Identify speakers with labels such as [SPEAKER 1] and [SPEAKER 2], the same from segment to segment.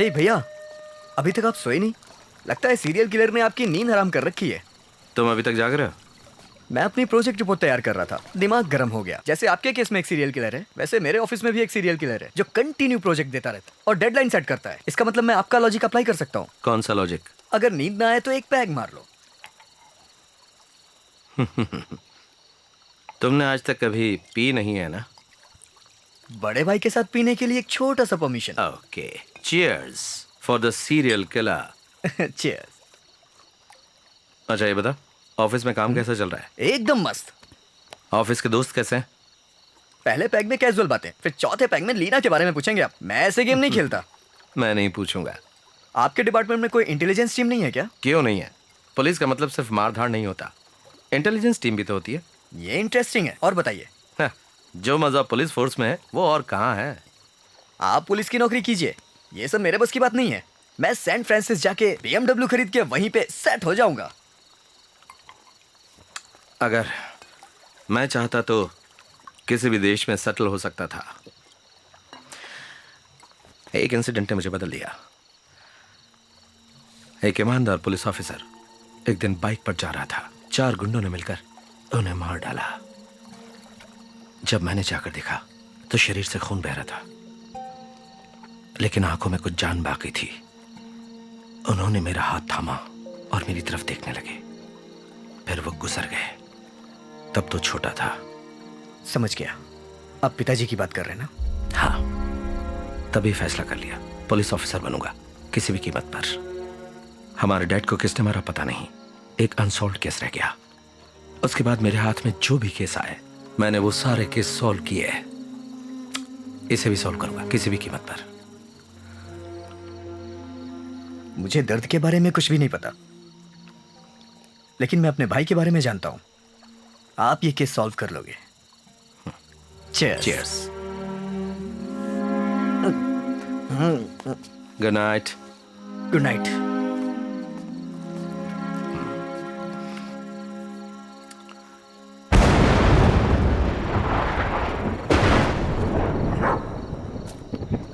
[SPEAKER 1] हे भैया, अभी तक आप सोए नहीं? लगता है सीरियल किलर ने आपकी नींद हराम कर रखी है।
[SPEAKER 2] तुम अभी तक जाग रहे हो?
[SPEAKER 1] मैं अपनी प्रोजेक्ट रिपोर्ट तैयार कर रहा था, दिमाग गर्म हो गया। जैसे आपके केस में एक सीरियल किलर है, वैसे मेरे ऑफिस में भी एक सीरियल किलर है जो कंटिन्यू प्रोजेक्ट देता रहता है और डेडलाइन सेट करता है। इसका मतलब मैं आपका लॉजिक अप्लाई कर सकता हूँ।
[SPEAKER 2] कौन सा लॉजिक?
[SPEAKER 1] अगर नींद ना आए तो एक पैग मार लो।
[SPEAKER 2] तुमने आज तक कभी पी नहीं है ना?
[SPEAKER 1] बड़े भाई के साथ पीने के लिए एक छोटा सा permission.
[SPEAKER 2] Okay, cheers for the serial killer.
[SPEAKER 1] Cheers.
[SPEAKER 2] अच्छा ये बता, ऑफिस में काम कैसा चल रहा है?
[SPEAKER 1] एकदम मस्त।
[SPEAKER 2] ऑफिस के दोस्त कैसे हैं?
[SPEAKER 1] पहले पैग में कैजुअल बातें, फिर चौथे पैग में लीना के बारे में पूछेंगे आप। मैं ऐसे गेम नहीं खेलता।
[SPEAKER 2] मैं नहीं पूछूंगा।
[SPEAKER 1] आपके डिपार्टमेंट में कोई इंटेलिजेंस टीम नहीं है क्या?
[SPEAKER 2] क्यों नहीं है? पुलिस का मतलब सिर्फ मारधाड़ नहीं होता, इंटेलिजेंस टीम भी तो होती है।
[SPEAKER 1] ये इंटरेस्टिंग है, और बताइए।
[SPEAKER 2] हाँ, जो मजा पुलिस फोर्स में है वो और कहाँ है?
[SPEAKER 1] आप पुलिस की नौकरी कीजिए, ये सब मेरे बस की बात नहीं है। मैं सैन फ्रांसिस जाके BMW खरीद के वहीं पे सेट हो जाऊंगा।
[SPEAKER 2] अगर मैं चाहता तो किसी भी देश में सेटल हो सकता था। एक इंसिडेंट ने मुझे बदल दिया। एक ईमानदार पुलिस ऑफिसर एक दिन बाइक पर जा रहा था, 4 गुंडों ने मिलकर उन्हें मार डाला। जब मैंने जाकर देखा तो शरीर से खून बह रहा था, लेकिन आंखों में कुछ जान बाकी थी। उन्होंने मेरा हाथ थामा और मेरी तरफ देखने लगे, फिर वो गुजर गए। तब तो छोटा था।
[SPEAKER 1] समझ गया, आप पिताजी की बात कर रहे हैं ना?
[SPEAKER 2] हाँ, तभी फैसला कर लिया, पुलिस ऑफिसर बनूंगा किसी भी कीमत पर। हमारे डैड को किसने मारा पता नहीं, एक अनसॉल्व्ड केस रह गया। उसके बाद मेरे हाथ में जो भी केस आए मैंने वो सारे केस सॉल्व किए। इसे भी सॉल्व करूंगा किसी भी कीमत पर।
[SPEAKER 1] मुझे दर्द के बारे में कुछ भी नहीं पता, लेकिन मैं अपने भाई के बारे में जानता हूं। आप ये केस सॉल्व कर लोगे। Cheers.
[SPEAKER 2] Cheers. Good night.
[SPEAKER 1] Good night.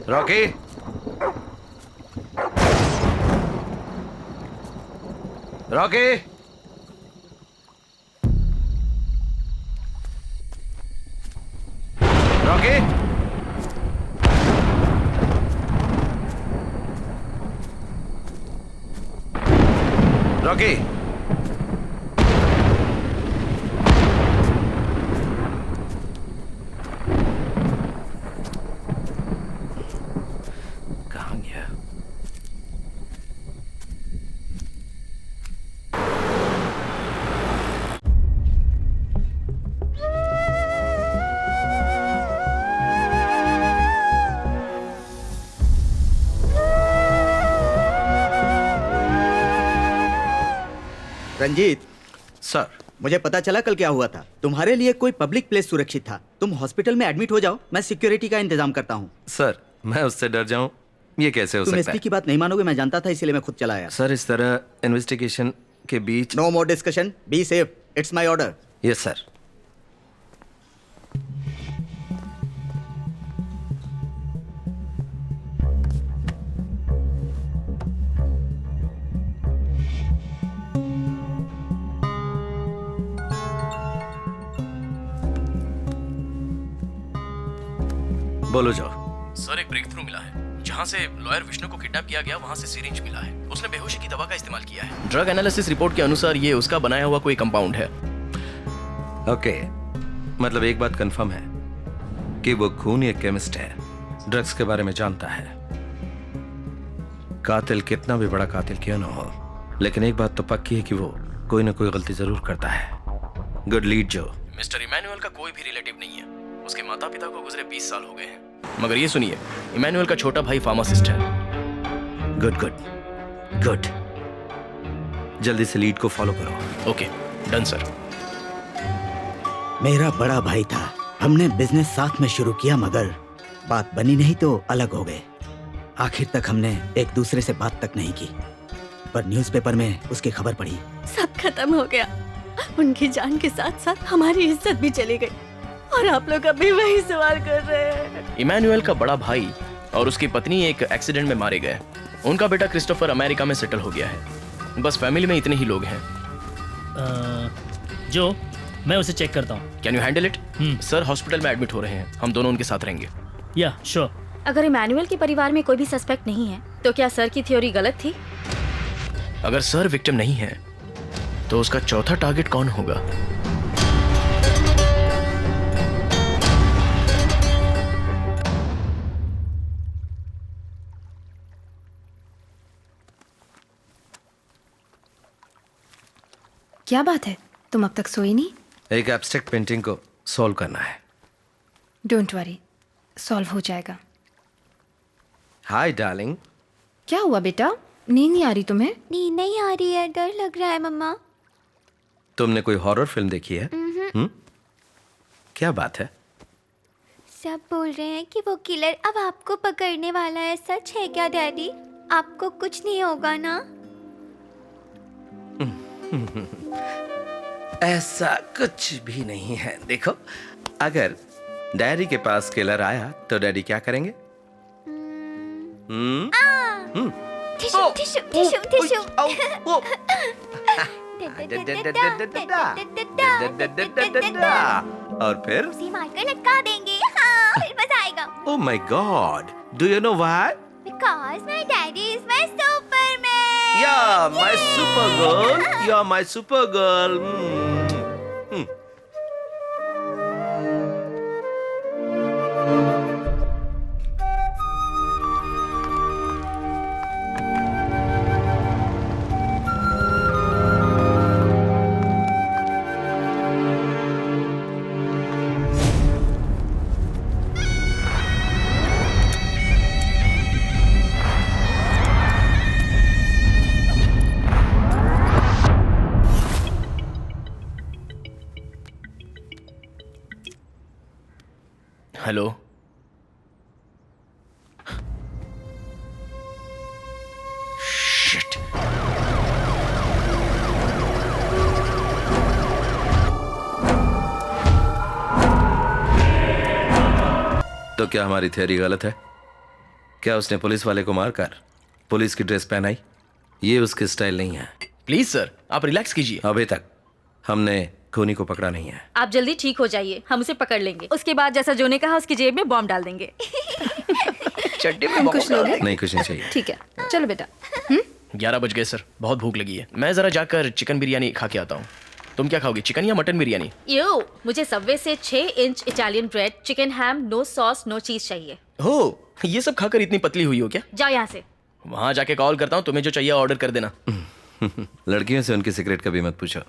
[SPEAKER 2] Rocky, Rocky, Rocky, Rocky. कहाँ गया?
[SPEAKER 3] रंजीत,
[SPEAKER 2] सर,
[SPEAKER 3] मुझे पता चला कल क्या हुआ था। तुम्हारे लिए कोई पब्लिक प्लेस सुरक्षित था। तुम हॉस्पिटल में एडमिट हो जाओ, मैं सिक्योरिटी का इंतजाम करता हूँ।
[SPEAKER 2] सर मैं उससे डर जाऊं, ये कैसे हो
[SPEAKER 3] तुम
[SPEAKER 2] सकता
[SPEAKER 3] एसपी
[SPEAKER 2] है?
[SPEAKER 3] की बात नहीं मानोगे, मैं जानता था, इसीलिए मैं खुद चला आया।
[SPEAKER 2] सर इस तरह इन्वेस्टिगेशन के बीच।
[SPEAKER 3] No more discussion, be safe, it's my order.
[SPEAKER 2] Yes sir. बोलो जाओ।
[SPEAKER 4] सर एक ब्रेक थ्रू मिला है। जहां से लॉयर विष्णु को किडनैप किया गया वहां से सिरिंज मिला है। उसने बेहोशी की दवा का इस्तेमाल किया है। ड्रग एनालिसिस रिपोर्ट के अनुसार ये उसका बनाया हुआ कोई कंपाउंड है।
[SPEAKER 2] ओके, मतलब एक बात कंफर्म है कि वो खून एक केमिस्ट है, ड्रग्स के बारे में जानता है। कातिल कितना भी बड़ा कातिल क्यों ना हो, लेकिन एक बात तो पक्की है कि वो कोई ना कोई गलती जरूर करता है। गुड लीड जो।
[SPEAKER 4] मिस्टर इमैनुअल का कोई भी रिलेटिव नहीं है। उसके माता पिता को गुजरे 20 साल हो गए हैं। मगर ये सुनिए, इमैनुअल का छोटा भाई फार्मासिस्ट है।
[SPEAKER 2] Good good good. जल्दी से लीड को फॉलो करो।
[SPEAKER 4] Okay, done sir.
[SPEAKER 3] मेरा बड़ा भाई था, हमने बिजनेस साथ में शुरू किया, मगर बात बनी नहीं तो अलग हो गए। आखिर तक हमने एक दूसरे से बात तक नहीं की, पर न्यूज़पेपर में उसकी खबर पड़ी।
[SPEAKER 5] सब खत्म हो गया। उनकी जान के साथ साथ हमारी इज्जत भी चली गई, और आप लोग अभी वही सवाल कर रहे हैं।
[SPEAKER 4] इमैनुअल का बड़ा भाई और उसकी पत्नी एक एक्सीडेंट में मारे गए। उनका बेटा क्रिस्टोफर अमेरिका में सेटल हो गया है। बस फैमिली में इतने ही लोग हैं।
[SPEAKER 6] जो मैं उसे चेक करता हूँ।
[SPEAKER 4] Can you handle it? Sir hospital में एडमिट हो रहे हैं, हम दोनों उनके साथ रहेंगे।
[SPEAKER 6] या श्योर।
[SPEAKER 5] अगर इमैनुअल के परिवार में कोई भी सस्पेक्ट नहीं है तो क्या सर की थ्योरी गलत थी?
[SPEAKER 4] अगर सर विक्टिम नहीं है तो उसका चौथा टारगेट कौन होगा?
[SPEAKER 7] क्या बात है, तुम अब तक सोई नहीं?
[SPEAKER 2] एक एब्स्ट्रैक्ट पेंटिंग को सॉल्व करना है।
[SPEAKER 7] डोंट वरी, सॉल्व हो जाएगा।
[SPEAKER 2] Hi darling.
[SPEAKER 7] क्या हुआ बेटा, नींद नहीं आ रही तुम्हें?
[SPEAKER 5] नींद नहीं आ रही है, डर लग रहा है मम्मा।
[SPEAKER 2] तुमने कोई हॉरर फिल्म देखी है? क्या बात है?
[SPEAKER 5] सब बोल रहे हैं कि वो किलर अब आपको पकड़ने वाला है। सच है क्या डैडी? आपको कुछ नहीं होगा ना?
[SPEAKER 2] ऐसा कुछ भी नहीं है। देखो, अगर डैडी के पास किलर आया तो डैडी क्या करेंगे?
[SPEAKER 5] Tissue tissue tissue tissue.
[SPEAKER 2] और फिर
[SPEAKER 5] उसे मारकर लटका देंगे। हाँ, फिर मजा आएगा।
[SPEAKER 2] Oh my God, do you know why?
[SPEAKER 5] Because my daddy is my Superman.
[SPEAKER 2] Yeah, my super girl. You're my super girl.
[SPEAKER 4] Hello. Shit.
[SPEAKER 2] तो क्या हमारी थ्योरी गलत है? क्या उसने पुलिस वाले को मारकर पुलिस की ड्रेस पहनाई? ये उसकी स्टाइल नहीं है।
[SPEAKER 4] प्लीज सर, आप रिलैक्स कीजिए।
[SPEAKER 2] अभी तक हमने खूनी को पकड़ा नहीं है।
[SPEAKER 5] आप जल्दी ठीक हो जाइए, हम उसे पकड़ लेंगे। उसके बाद जैसा जो ने कहा उसकी जेब में बॉम्ब डाल देंगे।
[SPEAKER 4] चड्डी में
[SPEAKER 7] कुछ लोगे?
[SPEAKER 2] नहीं, कुछ नहीं चाहिए।
[SPEAKER 7] ठीक है, चलो बेटा।
[SPEAKER 4] 11 बज गए सर, बहुत भूख लगी है। मैं जरा जाकर चिकन बिरयानी खा के आता हूँ। तुम क्या खाओगी, चिकन या मटन बिरयानी?
[SPEAKER 5] यो, मुझे सबवे से 6 इंच इटालियन ब्रेड, चिकन हैम, नो सॉस नो चीज चाहिए।
[SPEAKER 4] हो, ये सब खाकर इतनी पतली हुई हो क्या?
[SPEAKER 5] जाओ यहाँ से।
[SPEAKER 4] वहां जाके कॉल करता हूँ, तुम्हें जो चाहिए ऑर्डर कर देना।
[SPEAKER 2] लड़कियों से उनकी सिगरेट कभी मत पूछो।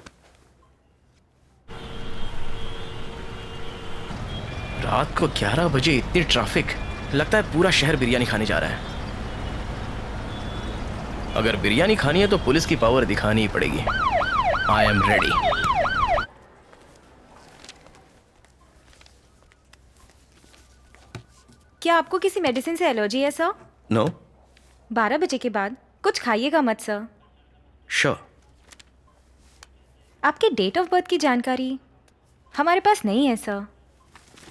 [SPEAKER 4] रात को 11 बजे इतनी ट्रैफिक, लगता है पूरा शहर बिरयानी खाने जा रहा है। अगर बिरयानी खानी है तो पुलिस की पावर दिखानी ही पड़ेगी। I am ready.
[SPEAKER 7] क्या आपको किसी मेडिसिन से एलर्जी है सर?
[SPEAKER 2] नो।
[SPEAKER 7] 12 बजे के बाद कुछ खाइएगा मत सर।
[SPEAKER 2] श्योर।
[SPEAKER 7] आपके डेट ऑफ बर्थ की जानकारी हमारे पास नहीं है सर।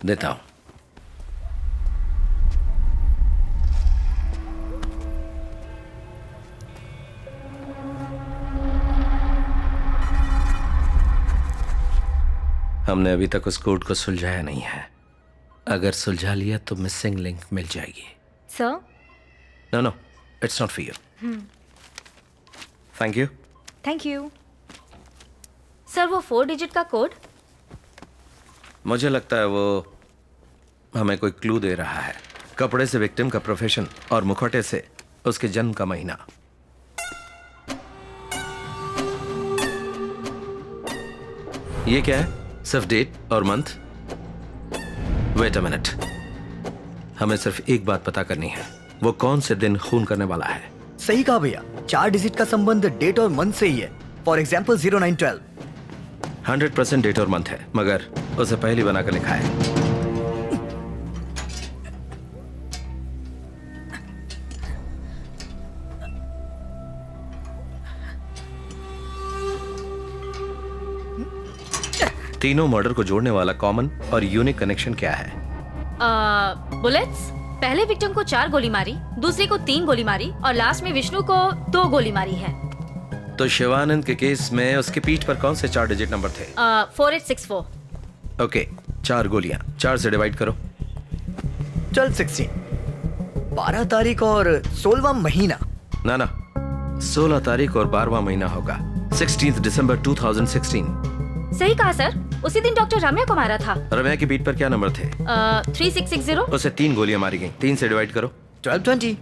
[SPEAKER 2] देता हूं। हमने अभी तक उस कोड को सुलझाया नहीं है। अगर सुलझा लिया तो मिसिंग लिंक मिल जाएगी।
[SPEAKER 7] Sir?
[SPEAKER 2] No no, it's not for you. Thank you.
[SPEAKER 7] Thank you.
[SPEAKER 5] Sir वो 4 डिजिट का कोड?
[SPEAKER 2] मुझे लगता है वो हमें कोई क्लू दे रहा है। कपड़े से विक्टिम का प्रोफेशन और मुखौटे से उसके जन्म का महीना। ये क्या है? सिर्फ डेट और मंथ? वेट अ मिनट, हमें सिर्फ एक बात पता करनी है, वो कौन से दिन खून करने वाला है।
[SPEAKER 1] सही कहा भैया, 4 डिजिट का संबंध डेट और मंथ से ही है। For example 0912।
[SPEAKER 2] 100% डेट और मंथ है, मगर उसे पहली बनाकर लिखा है। तीनों मर्डर को जोड़ने वाला कॉमन और यूनिक कनेक्शन क्या है?
[SPEAKER 5] बुलेट्स?
[SPEAKER 8] पहले विक्टिम को 4 गोली मारी, दूसरे को 3 गोली मारी और लास्ट में विष्णु को 2 गोली मारी है।
[SPEAKER 2] तो शिवानंद के केस में उसकी पीठ पर कौन से 4 डिजिट नंबर थे?
[SPEAKER 8] 4864।
[SPEAKER 2] ओके, 4 गोलियां 4 से डिवाइड करो।
[SPEAKER 1] चल 16, 12 तारीख और 16वां महीना।
[SPEAKER 2] ना 16 तारीख और 12वां महीना होगा। 16 दिसंबर 2016।
[SPEAKER 8] सही कहा सर, उसी दिन डॉक्टर रम्या को मारा था।
[SPEAKER 2] रम्या की पीठ पर क्या नंबर थे?
[SPEAKER 8] 3660।
[SPEAKER 2] उसे 3 गोलियां मारी गई। 3 से डिवाइड करो।
[SPEAKER 1] 1220।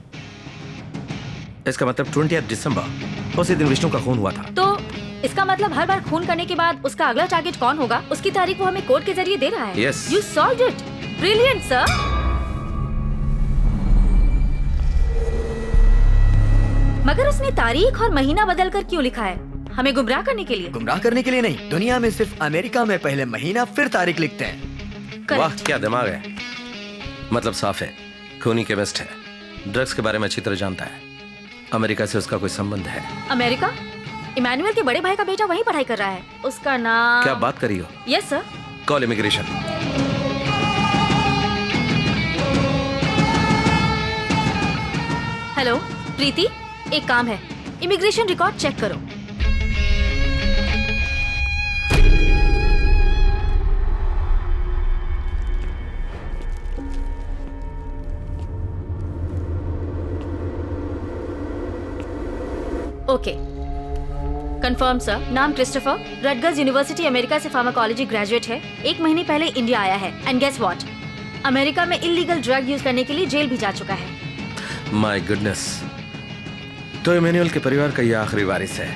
[SPEAKER 2] इसका मतलब 20 दिसंबर, उसी दिन विष्णु का खून हुआ था।
[SPEAKER 8] तो इसका मतलब हर बार खून करने के बाद उसका अगला टारगेट कौन होगा, उसकी तारीख वो हमें कोड के जरिए दे रहा है।
[SPEAKER 2] Yes.
[SPEAKER 8] You solved it. Brilliant, sir. मगर उसने तारीख और महीना बदलकर क्यों लिखा है? हमें गुमराह करने के लिए?
[SPEAKER 1] गुमराह करने के लिए नहीं, दुनिया में सिर्फ अमेरिका में पहले महीना फिर तारीख लिखते हैं।
[SPEAKER 8] Correct.
[SPEAKER 2] वाह, क्या दिमाग है। मतलब साफ है, खूनी केमिस्ट है, ड्रग्स के बारे में अच्छी तरह जानता है। अमेरिका से उसका कोई संबंध है?
[SPEAKER 8] अमेरिका? इमैनुअल के बड़े भाई का बेटा वहीं पढ़ाई कर रहा है। उसका नाम?
[SPEAKER 2] क्या बात करी हो?
[SPEAKER 8] Yes sir.
[SPEAKER 2] Call immigration.
[SPEAKER 8] Hello Preeti, एक काम है, इमिग्रेशन रिकॉर्ड चेक करो। Okay, confirm sir. नाम क्रिस्टोफर, रटगर्स यूनिवर्सिटी अमेरिका से फार्माकोलॉजी ग्रेजुएट है। 1 महीने पहले इंडिया आया है। एंड गेस व्हाट, अमेरिका में इलीगल ड्रग यूज करने के लिए जेल भी जा चुका है।
[SPEAKER 2] माय गुडनेस, तो इमैनुअल के परिवार का ये आखिरी वारिस है।